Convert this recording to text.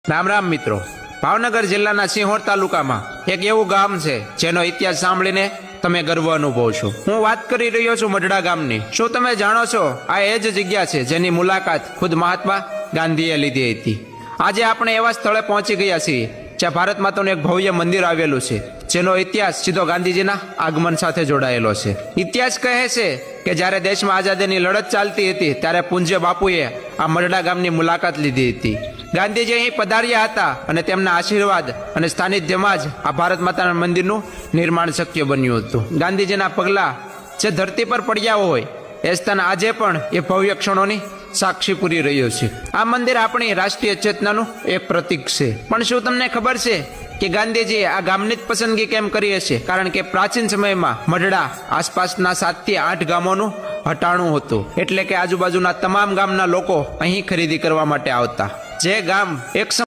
રામ રામ મિત્રો, ભાવનગર જિલ્લાના સિંહોર તાલુકામાં એક એવું ગામ છે જેનો ઇતિહાસ સાંભળીને તમે ગર્વ અનુભવશો। હું વાત કરી રહ્યો છું મઢડા ગામની। શું તમે જાણો છો આ એ જ જગ્યા છે જેની મુલાકાત ખુદ મહાત્મા ગાંધીએ લીધી હતી। આજે આપણે એવા સ્થળે પહોંચી ગયા છીએ જ્યાં ભારત માતાનું એક ભવ્ય મંદિર આવેલું છે જેનો ઇતિહાસ સીધો ગાંધીજીના આગમન સાથે જોડાયેલો છે। ઇતિહાસ કહે છે કે જ્યારે દેશમાં આઝાદીની લડત ચાલતી હતી ત્યારે પૂજ્ય બાપુએ આ મઢડા ગામની મુલાકાત લીધી હતી। ગાંધીજી અહીં પધાર્યા હતા અને તેમના આશીર્વાદ અને સાનિધ્યમાં જ આ ભારત માતાના મંદિરનું નિર્માણ શક્ય બન્યું હતું। ગાંધીજીના પગલાં જે ધરતી પર પડ્યા હોય એ સ્થાન આજે પણ એ ભવ્ય ક્ષણોની સાક્ષી પૂરી રહ્યો છે। આ મંદિર આપણી રાષ્ટ્રીય ચેતનાનું એક પ્રતીક છે। પણ શું તમને ખબર છે કે ગાંધીજીએ આ ગામની જ પસંદગી કેમ કરી હશે? કારણ કે પ્રાચીન સમયમાં મઢડા આસપાસના 7 થી 8 ગામોનું હટાણું હતું, એટલે કે આજુબાજુના તમામ ગામના લોકો અહીં ખરીદી કરવા માટે આવતા। જે ગામ એક સમય